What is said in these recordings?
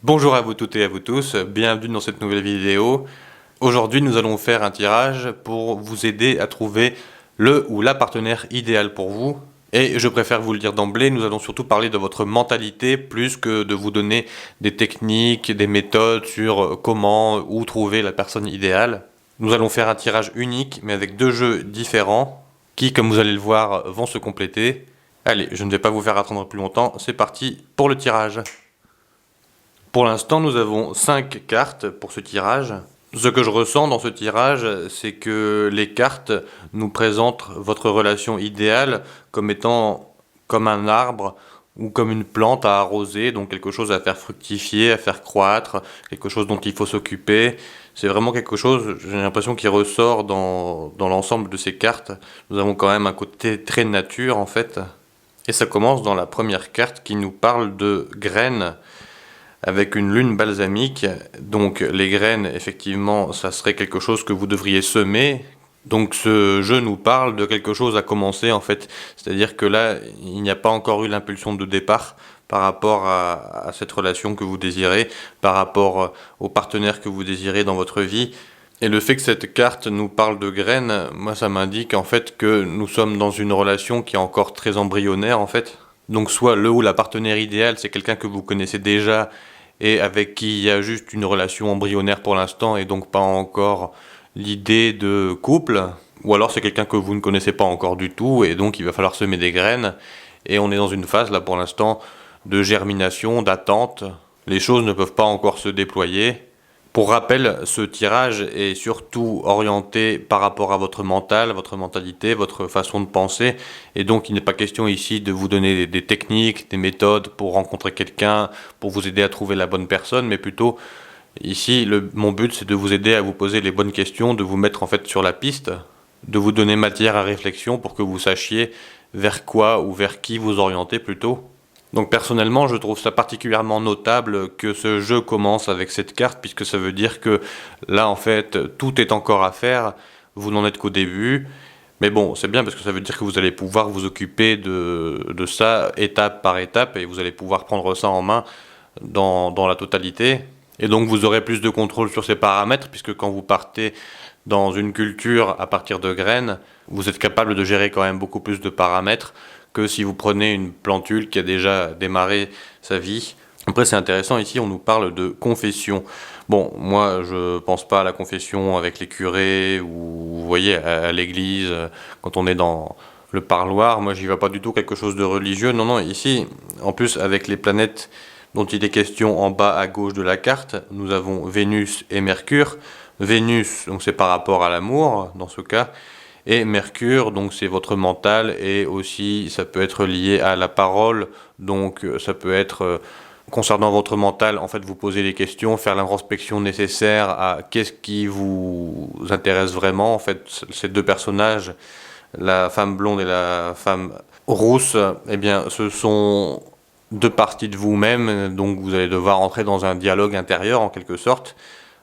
Bonjour à vous toutes et à vous tous, bienvenue dans cette nouvelle vidéo. Aujourd'hui, nous allons faire un tirage pour vous aider à trouver le ou la partenaire idéal pour vous. Et je préfère vous le dire d'emblée, nous allons surtout parler de votre mentalité plus que de vous donner des techniques, des méthodes sur comment ou trouver la personne idéale. Nous allons faire un tirage unique mais avec deux jeux différents qui, comme vous allez le voir, vont se compléter. Allez, je ne vais pas vous faire attendre plus longtemps, c'est parti pour le tirage. Pour l'instant, nous avons 5 cartes pour ce tirage. Ce que je ressens dans ce tirage, c'est que les cartes nous présentent votre relation idéale comme étant comme un arbre ou comme une plante à arroser, donc quelque chose à faire fructifier, à faire croître, quelque chose dont il faut s'occuper. C'est vraiment quelque chose, j'ai l'impression, qui ressort dans l'ensemble de ces cartes. Nous avons quand même un côté très nature en fait. Et ça commence dans la première carte qui nous parle de graines, avec une lune balsamique. Donc les graines, effectivement, ça serait quelque chose que vous devriez semer. Donc ce jeu nous parle de quelque chose à commencer en fait. C'est-à-dire que là, il n'y a pas encore eu l'impulsion de départ par rapport à cette relation que vous désirez, par rapport au partenaire que vous désirez dans votre vie. Et le fait que cette carte nous parle de graines, moi ça m'indique en fait que nous sommes dans une relation qui est encore très embryonnaire en fait. Donc soit le ou la partenaire idéal, c'est quelqu'un que vous connaissez déjà et avec qui il y a juste une relation embryonnaire pour l'instant et donc pas encore l'idée de couple, ou alors c'est quelqu'un que vous ne connaissez pas encore du tout et donc il va falloir semer des graines, et on est dans une phase là pour l'instant de germination, d'attente. Les choses ne peuvent pas encore se déployer. Pour rappel, ce tirage est surtout orienté par rapport à votre mental, votre mentalité, votre façon de penser. Et donc, il n'est pas question ici de vous donner des techniques, des méthodes pour rencontrer quelqu'un, pour vous aider à trouver la bonne personne, mais plutôt, ici, mon but, c'est de vous aider à vous poser les bonnes questions, de vous mettre en fait sur la piste, de vous donner matière à réflexion pour que vous sachiez vers quoi ou vers qui vous orienter plutôt. Donc personnellement, je trouve ça particulièrement notable que ce jeu commence avec cette carte, puisque ça veut dire que là, en fait, tout est encore à faire, vous n'en êtes qu'au début. Mais bon, c'est bien parce que ça veut dire que vous allez pouvoir vous occuper de ça étape par étape, et vous allez pouvoir prendre ça en main dans la totalité. Et donc vous aurez plus de contrôle sur ces paramètres, puisque quand vous partez dans une culture à partir de graines, vous êtes capable de gérer quand même beaucoup plus de paramètres que si vous prenez une plantule qui a déjà démarré sa vie. Après, c'est intéressant, ici, on nous parle de confession. Bon, moi, je pense pas à la confession avec les curés, ou, vous voyez, à l'église, quand on est dans le parloir. Moi, j'y vais pas du tout quelque chose de religieux. Non, non, ici, en plus, avec les planètes dont il est question en bas à gauche de la carte, nous avons Vénus et Mercure. Vénus, donc c'est par rapport à l'amour, dans ce cas, et Mercure, donc c'est votre mental, et aussi ça peut être lié à la parole, donc ça peut être concernant votre mental, en fait vous posez les questions, faire l'introspection nécessaire à qu'est-ce qui vous intéresse vraiment. En fait, ces deux personnages, la femme blonde et la femme rousse, eh bien ce sont deux parties de vous-même, donc vous allez devoir entrer dans un dialogue intérieur en quelque sorte.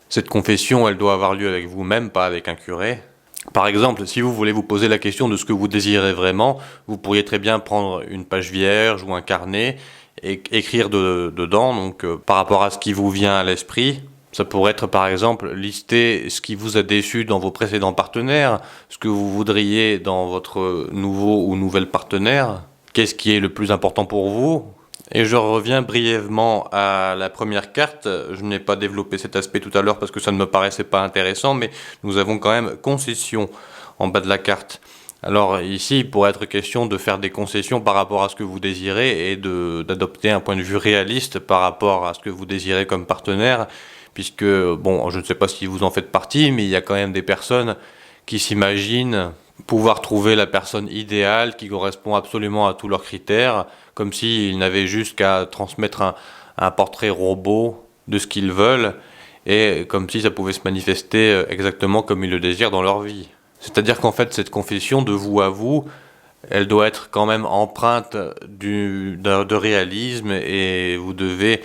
Cette confession, elle doit avoir lieu avec vous-même, pas avec un curé. Par exemple, si vous voulez vous poser la question de ce que vous désirez vraiment, vous pourriez très bien prendre une page vierge ou un carnet et écrire dedans, donc par rapport à ce qui vous vient à l'esprit. Ça pourrait être par exemple lister ce qui vous a déçu dans vos précédents partenaires, ce que vous voudriez dans votre nouveau ou nouvelle partenaire, qu'est-ce qui est le plus important pour vous. Et je reviens brièvement à la première carte. Je n'ai pas développé cet aspect tout à l'heure parce que ça ne me paraissait pas intéressant, mais nous avons quand même concession en bas de la carte. Alors ici, il pourrait être question de faire des concessions par rapport à ce que vous désirez et d'adopter un point de vue réaliste par rapport à ce que vous désirez comme partenaire, puisque, bon, je ne sais pas si vous en faites partie, mais il y a quand même des personnes qui s'imaginent pouvoir trouver la personne idéale qui correspond absolument à tous leurs critères, comme s'ils n'avaient juste qu'à transmettre un portrait robot de ce qu'ils veulent, et comme si ça pouvait se manifester exactement comme ils le désirent dans leur vie. C'est-à-dire qu'en fait, cette confession de vous à vous, elle doit être quand même empreinte de réalisme, et vous devez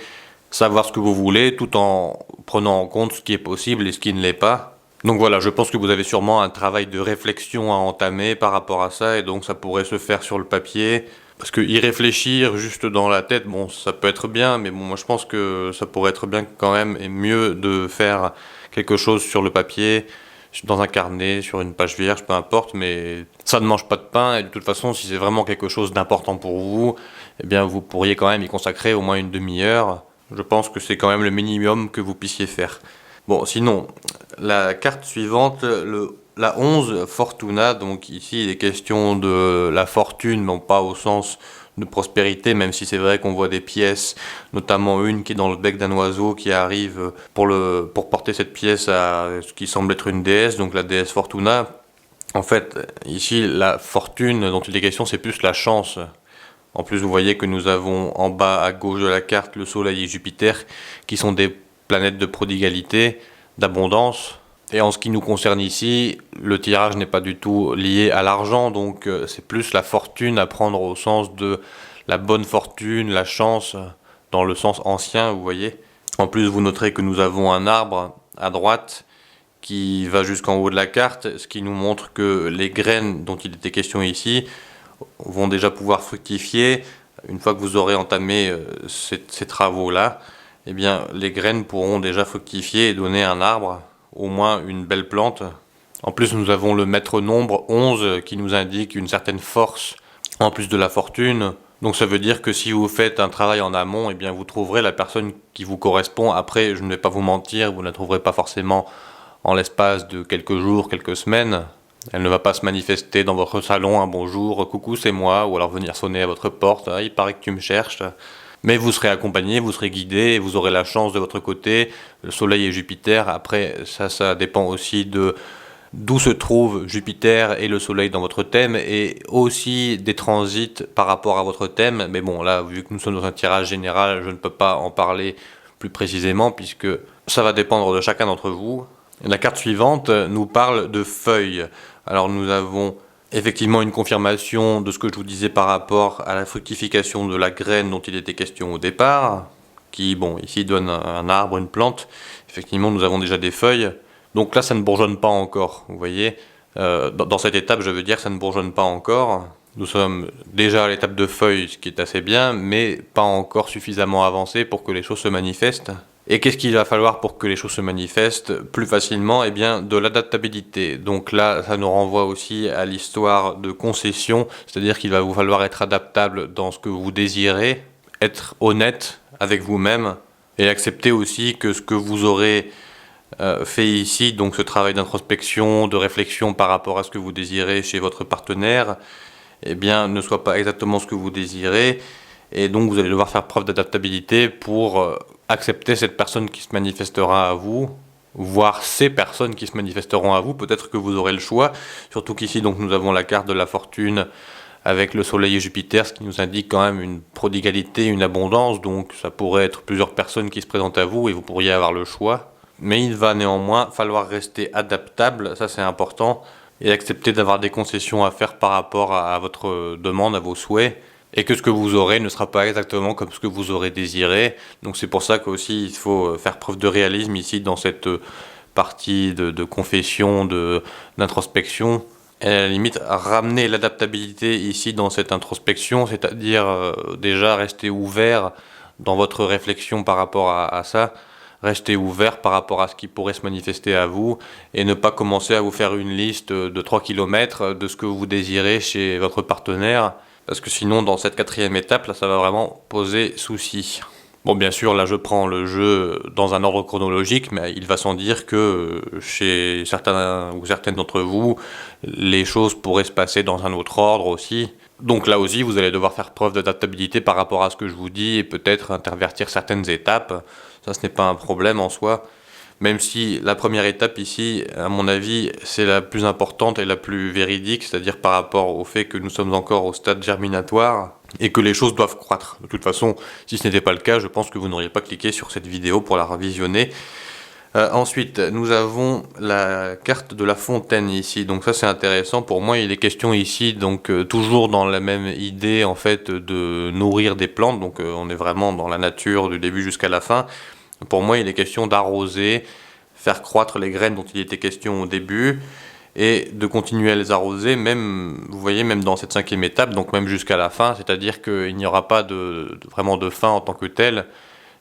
savoir ce que vous voulez tout en prenant en compte ce qui est possible et ce qui ne l'est pas. Donc voilà, je pense que vous avez sûrement un travail de réflexion à entamer par rapport à ça, et donc ça pourrait se faire sur le papier, Parce que y réfléchir juste dans la tête, bon, ça peut être bien, mais bon, moi je pense que ça pourrait être bien quand même et mieux de faire quelque chose sur le papier, dans un carnet, sur une page vierge, peu importe, mais ça ne mange pas de pain et de toute façon, si c'est vraiment quelque chose d'important pour vous, eh bien vous pourriez quand même y consacrer au moins une demi-heure. Je pense que c'est quand même le minimum que vous puissiez faire. Bon, sinon, la carte suivante, la 11, Fortuna, donc ici il est question de la fortune, non pas au sens de prospérité, même si c'est vrai qu'on voit des pièces, notamment une qui est dans le bec d'un oiseau qui arrive pour porter cette pièce à ce qui semble être une déesse, donc la déesse Fortuna. En fait, ici, la fortune dont il est question, c'est plus la chance. En plus, vous voyez que nous avons en bas à gauche de la carte le Soleil et Jupiter, qui sont des planètes de prodigalité, d'abondance. Et en ce qui nous concerne ici, le tirage n'est pas du tout lié à l'argent, donc c'est plus la fortune à prendre au sens de la bonne fortune, la chance, dans le sens ancien, vous voyez. En plus, vous noterez que nous avons un arbre à droite qui va jusqu'en haut de la carte, ce qui nous montre que les graines dont il était question ici vont déjà pouvoir fructifier. Une fois que vous aurez entamé ces travaux-là, eh bien, les graines pourront déjà fructifier et donner un arbre, au moins une belle plante. En plus, nous avons le maître nombre 11 qui nous indique une certaine force en plus de la fortune. Donc ça veut dire que si vous faites un travail en amont, eh bien vous trouverez la personne qui vous correspond. Après, je ne vais pas vous mentir, vous ne la trouverez pas forcément en l'espace de quelques jours, quelques semaines. Elle ne va pas se manifester dans votre salon, un bonjour, coucou c'est moi, ou alors venir sonner à votre porte, ah, il paraît que tu me cherches. Mais vous serez accompagné, vous serez guidé, et vous aurez la chance de votre côté, le Soleil et Jupiter. Après, ça dépend aussi de d'où se trouve Jupiter et le Soleil dans votre thème, et aussi des transits par rapport à votre thème. Mais bon, là, vu que nous sommes dans un tirage général, je ne peux pas en parler plus précisément, puisque ça va dépendre de chacun d'entre vous. La carte suivante nous parle de feuilles. Alors nous avons effectivement une confirmation de ce que je vous disais par rapport à la fructification de la graine dont il était question au départ, qui, bon, ici donne un arbre, une plante. Effectivement, nous avons déjà des feuilles. Donc là, ça ne bourgeonne pas encore, vous voyez. Dans cette étape, je veux dire, ça ne bourgeonne pas encore. Nous sommes déjà à l'étape de feuilles, ce qui est assez bien, mais pas encore suffisamment avancé pour que les choses se manifestent. Et qu'est-ce qu'il va falloir pour que les choses se manifestent plus facilement? Eh bien, de l'adaptabilité. Donc là, ça nous renvoie aussi à l'histoire de concession, c'est-à-dire qu'il va vous falloir être adaptable dans ce que vous désirez, être honnête avec vous-même, et accepter aussi que ce que vous aurez fait ici, donc ce travail d'introspection, de réflexion par rapport à ce que vous désirez chez votre partenaire, eh bien, ne soit pas exactement ce que vous désirez, et donc vous allez devoir faire preuve d'adaptabilité pour accepter cette personne qui se manifestera à vous, voire ces personnes qui se manifesteront à vous. Peut-être que vous aurez le choix, surtout qu'ici donc nous avons la carte de la fortune avec le Soleil et Jupiter, ce qui nous indique quand même une prodigalité, une abondance, donc ça pourrait être plusieurs personnes qui se présentent à vous et vous pourriez avoir le choix. Mais il va néanmoins falloir rester adaptable, ça c'est important, et accepter d'avoir des concessions à faire par rapport à votre demande, à vos souhaits, et que ce que vous aurez ne sera pas exactement comme ce que vous aurez désiré. Donc c'est pour ça qu'aussi il faut faire preuve de réalisme ici dans cette partie de confession, d'introspection. Et à la limite, ramener l'adaptabilité ici dans cette introspection, c'est-à-dire déjà rester ouvert dans votre réflexion par rapport à ça, rester ouvert par rapport à ce qui pourrait se manifester à vous, et ne pas commencer à vous faire une liste de 3 km de ce que vous désirez chez votre partenaire, parce que sinon, dans cette quatrième étape, là, ça va vraiment poser souci. Bon, bien sûr, là, je prends le jeu dans un ordre chronologique, mais il va sans dire que chez certains ou certaines d'entre vous, les choses pourraient se passer dans un autre ordre aussi. Donc là aussi, vous allez devoir faire preuve d'adaptabilité par rapport à ce que je vous dis et peut-être intervertir certaines étapes. Ça, ce n'est pas un problème en soi. Même si la première étape ici, à mon avis, c'est la plus importante et la plus véridique, c'est-à-dire par rapport au fait que nous sommes encore au stade germinatoire et que les choses doivent croître. De toute façon, si ce n'était pas le cas, je pense que vous n'auriez pas cliqué sur cette vidéo pour la revisionner. Ensuite, nous avons la carte de la fontaine ici, donc ça c'est intéressant. Pour moi, il est question ici, donc toujours dans la même idée en fait de nourrir des plantes, donc on est vraiment dans la nature du début jusqu'à la fin. Pour moi, il est question d'arroser, faire croître les graines dont il était question au début, et de continuer à les arroser, même, vous voyez, même dans cette 5e étape, donc même jusqu'à la fin, c'est-à-dire qu'il n'y aura pas vraiment de fin en tant que telle.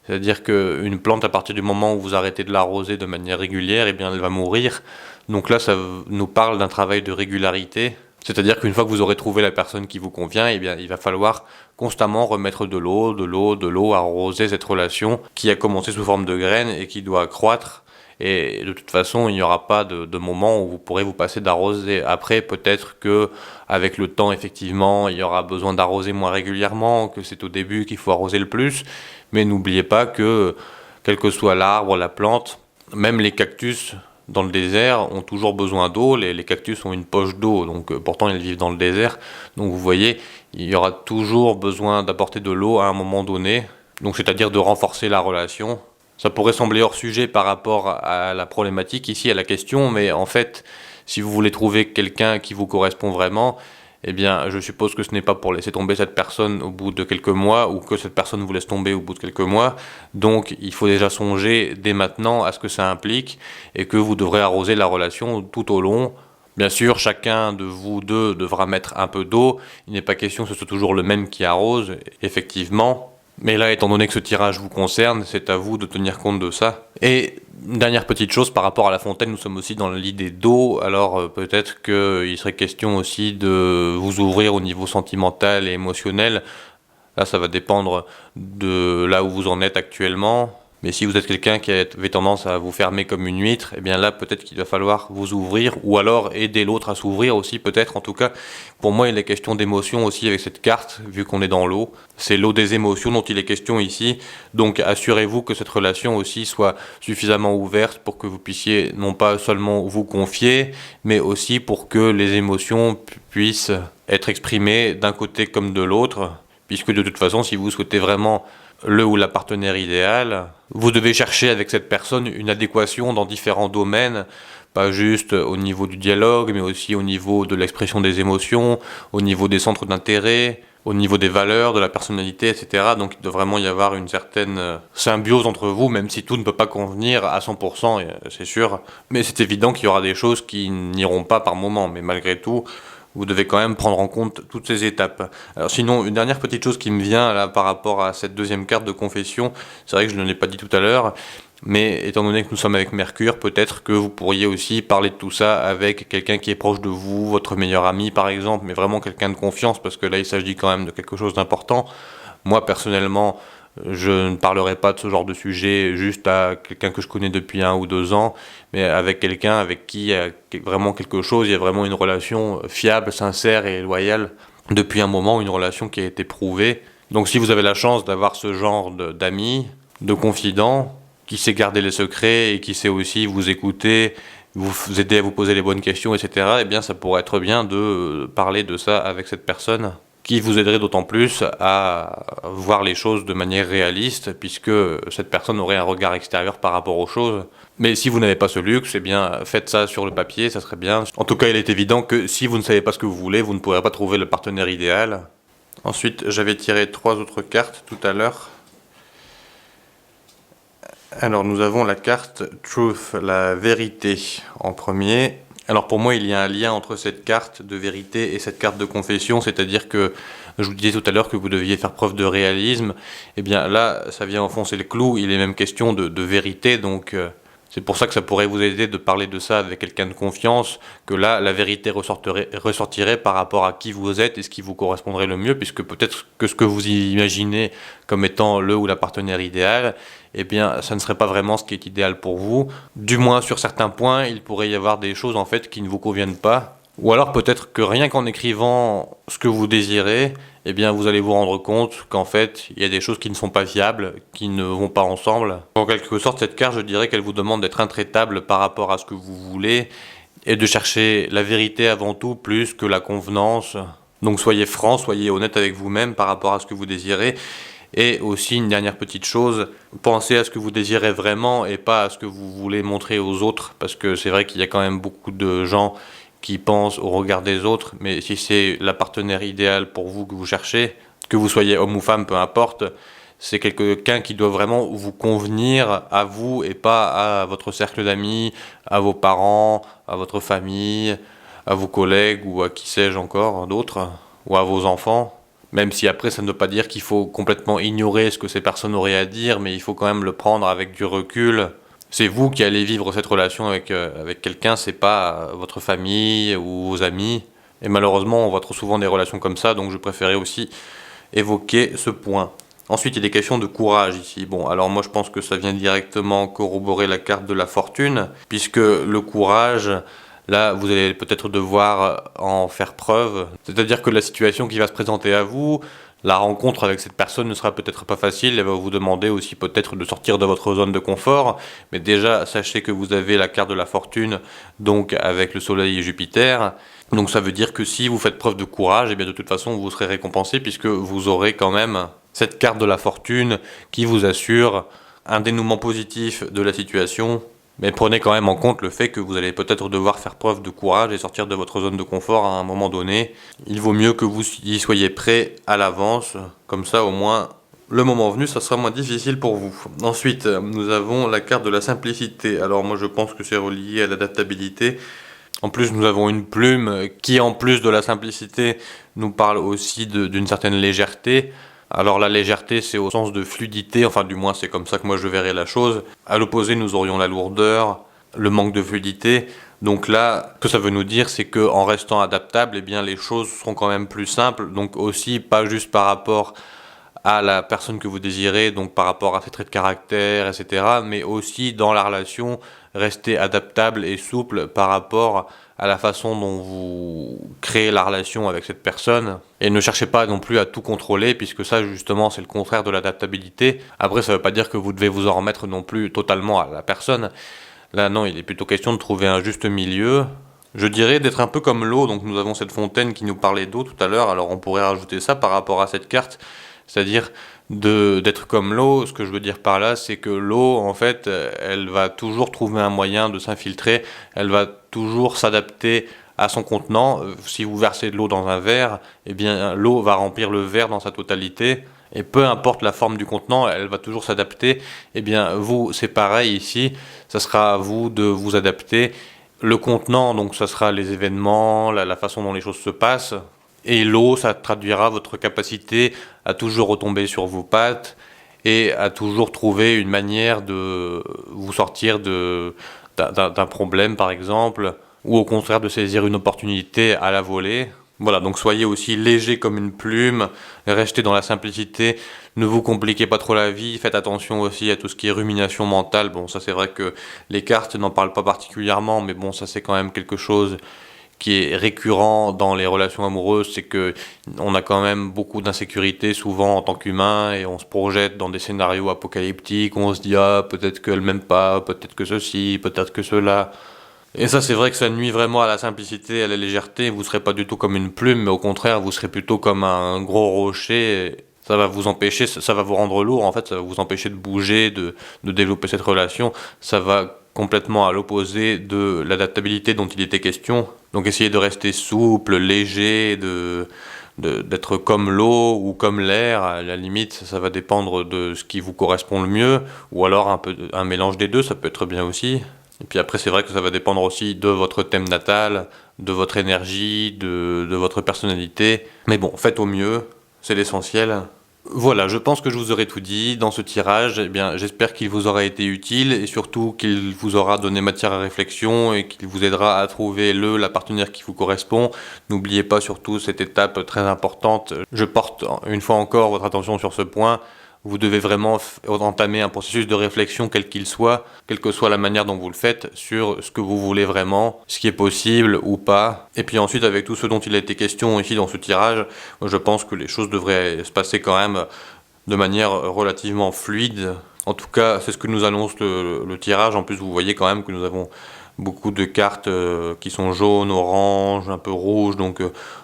C'est-à-dire qu'une plante, à partir du moment où vous arrêtez de l'arroser de manière régulière, eh bien, elle va mourir. Donc là, ça nous parle d'un travail de régularité. C'est-à-dire qu'une fois que vous aurez trouvé la personne qui vous convient, eh bien, il va falloir constamment remettre de l'eau, arroser cette relation qui a commencé sous forme de graines et qui doit croître. Et de toute façon, il n'y aura pas de moment où vous pourrez vous passer d'arroser. Après, peut-être que avec le temps, effectivement, il y aura besoin d'arroser moins régulièrement, que c'est au début qu'il faut arroser le plus. Mais n'oubliez pas que, quel que soit l'arbre, la plante, même les cactus dans le désert ont toujours besoin d'eau. Les cactus ont une poche d'eau, donc pourtant ils vivent dans le désert. Donc vous voyez, il y aura toujours besoin d'apporter de l'eau à un moment donné. Donc c'est-à-dire de renforcer la relation. Ça pourrait sembler hors sujet par rapport à la problématique ici, à la question, mais en fait, si vous voulez trouver quelqu'un qui vous correspond vraiment, eh bien, je suppose que ce n'est pas pour laisser tomber cette personne au bout de quelques mois ou que cette personne vous laisse tomber au bout de quelques mois. Donc, il faut déjà songer dès maintenant à ce que ça implique et que vous devrez arroser la relation tout au long. Bien sûr, chacun de vous deux devra mettre un peu d'eau. Il n'est pas question que ce soit toujours le même qui arrose, effectivement. Mais là, étant donné que ce tirage vous concerne, c'est à vous de tenir compte de ça. Et une dernière petite chose par rapport à la fontaine, nous sommes aussi dans l'idée d'eau, alors peut-être qu'il serait question aussi de vous ouvrir au niveau sentimental et émotionnel. Là, ça va dépendre de là où vous en êtes actuellement. Mais si vous êtes quelqu'un qui avait tendance à vous fermer comme une huître, eh bien là, peut-être qu'il va falloir vous ouvrir, ou alors aider l'autre à s'ouvrir aussi, peut-être. En tout cas, pour moi, il est question d'émotion aussi avec cette carte, vu qu'on est dans l'eau. C'est l'eau des émotions dont il est question ici. Donc, assurez-vous que cette relation aussi soit suffisamment ouverte pour que vous puissiez non pas seulement vous confier, mais aussi pour que les émotions puissent être exprimées d'un côté comme de l'autre. Puisque de toute façon, si vous souhaitez vraiment le ou la partenaire idéal, vous devez chercher avec cette personne une adéquation dans différents domaines, pas juste au niveau du dialogue, mais aussi au niveau de l'expression des émotions, au niveau des centres d'intérêt, au niveau des valeurs, de la personnalité, etc. Donc il doit vraiment y avoir une certaine symbiose entre vous, même si tout ne peut pas convenir à 100%, c'est sûr. Mais c'est évident qu'il y aura des choses qui n'iront pas par moment, mais malgré tout, vous devez quand même prendre en compte toutes ces étapes. Alors sinon, une dernière petite chose qui me vient là par rapport à cette deuxième carte de confession, c'est vrai que je ne l'ai pas dit tout à l'heure, mais étant donné que nous sommes avec Mercure, peut-être que vous pourriez aussi parler de tout ça avec quelqu'un qui est proche de vous, votre meilleur ami par exemple, mais vraiment quelqu'un de confiance, parce que là il s'agit quand même de quelque chose d'important. Moi personnellement, je ne parlerai pas de ce genre de sujet juste à quelqu'un que je connais depuis 1 ou 2 ans, mais avec quelqu'un avec qui il y a vraiment quelque chose, il y a vraiment une relation fiable, sincère et loyale depuis un moment, une relation qui a été prouvée. Donc si vous avez la chance d'avoir ce genre d'amis, de confidents, qui sait garder les secrets et qui sait aussi vous écouter, vous aider à vous poser les bonnes questions, etc., eh bien ça pourrait être bien de parler de ça avec cette personne, qui vous aiderait d'autant plus à voir les choses de manière réaliste, puisque cette personne aurait un regard extérieur par rapport aux choses. Mais si vous n'avez pas ce luxe, eh bien, faites ça sur le papier, ça serait bien. En tout cas, il est évident que si vous ne savez pas ce que vous voulez, vous ne pourrez pas trouver le partenaire idéal. Ensuite, j'avais tiré 3 autres cartes tout à l'heure. Alors, nous avons la carte Truth, la vérité, en premier. Alors pour moi, il y a un lien entre cette carte de vérité et cette carte de confession, c'est-à-dire que je vous disais tout à l'heure que vous deviez faire preuve de réalisme. Eh bien là, ça vient enfoncer le clou, il est même question de vérité, donc c'est pour ça que ça pourrait vous aider de parler de ça avec quelqu'un de confiance, que là, la vérité ressortirait par rapport à qui vous êtes et ce qui vous correspondrait le mieux, puisque peut-être que ce que vous imaginez comme étant le ou la partenaire idéal, eh bien, ça ne serait pas vraiment ce qui est idéal pour vous. Du moins, sur certains points, il pourrait y avoir des choses en fait qui ne vous conviennent pas. Ou alors peut-être que rien qu'en écrivant ce que vous désirez, eh bien, vous allez vous rendre compte qu'en fait, il y a des choses qui ne sont pas viables, qui ne vont pas ensemble. En quelque sorte, cette carte, je dirais qu'elle vous demande d'être intraitable par rapport à ce que vous voulez et de chercher la vérité avant tout plus que la convenance. Donc soyez franc, soyez honnête avec vous-même par rapport à ce que vous désirez. Et aussi, une dernière petite chose, pensez à ce que vous désirez vraiment et pas à ce que vous voulez montrer aux autres, parce que c'est vrai qu'il y a quand même beaucoup de gens qui pensent au regard des autres, mais si c'est la partenaire idéale pour vous que vous cherchez, que vous soyez homme ou femme, peu importe, c'est quelqu'un qui doit vraiment vous convenir à vous et pas à votre cercle d'amis, à vos parents, à votre famille, à vos collègues ou à qui sais-je encore d'autres, ou à vos enfants. Même si après ça ne veut pas dire qu'il faut complètement ignorer ce que ces personnes auraient à dire, mais il faut quand même le prendre avec du recul. C'est vous qui allez vivre cette relation avec quelqu'un, c'est pas votre famille ou vos amis. Et malheureusement, on voit trop souvent des relations comme ça, donc je préférais aussi évoquer ce point. Ensuite, il est question de courage ici. Bon, alors moi je pense que ça vient directement corroborer la carte de la fortune, puisque le courage, là, vous allez peut-être devoir en faire preuve. C'est-à-dire que la situation qui va se présenter à vous, la rencontre avec cette personne ne sera peut-être pas facile, elle va vous demander aussi peut-être de sortir de votre zone de confort, mais déjà sachez que vous avez la carte de la fortune, donc avec le soleil et Jupiter, donc ça veut dire que si vous faites preuve de courage, et bien de toute façon vous serez récompensé puisque vous aurez quand même cette carte de la fortune qui vous assure un dénouement positif de la situation. Mais prenez quand même en compte le fait que vous allez peut-être devoir faire preuve de courage et sortir de votre zone de confort à un moment donné. Il vaut mieux que vous y soyez prêt à l'avance, comme ça au moins le moment venu ça sera moins difficile pour vous. Ensuite nous avons la carte de la simplicité. Alors moi je pense que c'est relié à l'adaptabilité. En plus nous avons une plume qui en plus de la simplicité nous parle aussi d'une certaine légèreté. Alors la légèreté c'est au sens de fluidité, enfin du moins c'est comme ça que moi je verrais la chose. À l'opposé nous aurions la lourdeur, le manque de fluidité. Donc là, ce que ça veut nous dire c'est qu'en restant adaptable, eh bien les choses seront quand même plus simples. Donc aussi pas juste par rapport à la personne que vous désirez, donc par rapport à ses traits de caractère, etc. Mais aussi dans la relation, rester adaptable et souple par rapport à la façon dont vous créez la relation avec cette personne. Et ne cherchez pas non plus à tout contrôler, puisque ça justement c'est le contraire de l'adaptabilité. Après ça ne veut pas dire que vous devez vous en remettre non plus totalement à la personne. Là non, il est plutôt question de trouver un juste milieu. Je dirais d'être un peu comme l'eau, donc nous avons cette fontaine qui nous parlait d'eau tout à l'heure, alors on pourrait rajouter ça par rapport à cette carte. C'est-à-dire d'être comme l'eau. Ce que je veux dire par là, c'est que l'eau, en fait, elle va toujours trouver un moyen de s'infiltrer, elle va toujours s'adapter à son contenant. Si vous versez de l'eau dans un verre, eh bien l'eau va remplir le verre dans sa totalité. Et peu importe la forme du contenant, elle va toujours s'adapter. Eh bien vous, c'est pareil ici, ça sera à vous de vous adapter. Le contenant, donc ça sera les événements, la façon dont les choses se passent. Et l'eau, ça traduira votre capacité à toujours retomber sur vos pattes et à toujours trouver une manière de vous sortir d'un problème, par exemple, ou au contraire de saisir une opportunité à la volée. Voilà, donc soyez aussi léger comme une plume, restez dans la simplicité, ne vous compliquez pas trop la vie, faites attention aussi à tout ce qui est rumination mentale. Bon, ça c'est vrai que les cartes n'en parlent pas particulièrement, mais bon, ça c'est quand même quelque chose qui est récurrent dans les relations amoureuses, c'est que on a quand même beaucoup d'insécurité souvent en tant qu'humain et on se projette dans des scénarios apocalyptiques, on se dit ah peut-être qu'elle m'aime pas, peut-être que ceci, peut-être que cela. Et ça c'est vrai que ça nuit vraiment à la simplicité, à la légèreté, vous serez pas du tout comme une plume, mais au contraire vous serez plutôt comme un gros rocher. Ça va vous empêcher, ça va vous rendre lourd en fait, ça va vous empêcher de bouger, de développer cette relation, ça va complètement à l'opposé de l'adaptabilité dont il était question. Donc essayez de rester souple, léger, d'être comme l'eau ou comme l'air, à la limite ça va dépendre de ce qui vous correspond le mieux, ou alors un mélange des deux, ça peut être bien aussi. Et puis après c'est vrai que ça va dépendre aussi de votre thème natal, de votre énergie, de votre personnalité. Mais bon, faites au mieux, c'est l'essentiel. Voilà, je pense que je vous aurai tout dit dans ce tirage. Eh bien, j'espère qu'il vous aura été utile et surtout qu'il vous aura donné matière à réflexion et qu'il vous aidera à trouver la partenaire qui vous correspond. N'oubliez pas surtout cette étape très importante. Je porte une fois encore votre attention sur ce point. Vous devez vraiment entamer un processus de réflexion quel qu'il soit, quelle que soit la manière dont vous le faites, sur ce que vous voulez vraiment, ce qui est possible ou pas. Et puis ensuite, avec tout ce dont il a été question ici dans ce tirage, je pense que les choses devraient se passer quand même de manière relativement fluide. En tout cas, c'est ce que nous annonce le tirage. En plus, vous voyez quand même que nous avons beaucoup de cartes qui sont jaunes, oranges, un peu rouges, donc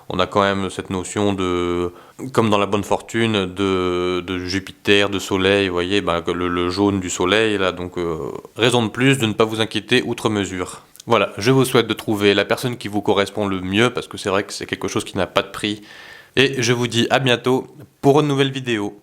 on a quand même cette notion de, comme dans la bonne fortune, de Jupiter, de soleil, vous voyez, le jaune du soleil, là, donc raison de plus de ne pas vous inquiéter outre mesure. Voilà, je vous souhaite de trouver la personne qui vous correspond le mieux, parce que c'est vrai que c'est quelque chose qui n'a pas de prix, et je vous dis à bientôt pour une nouvelle vidéo.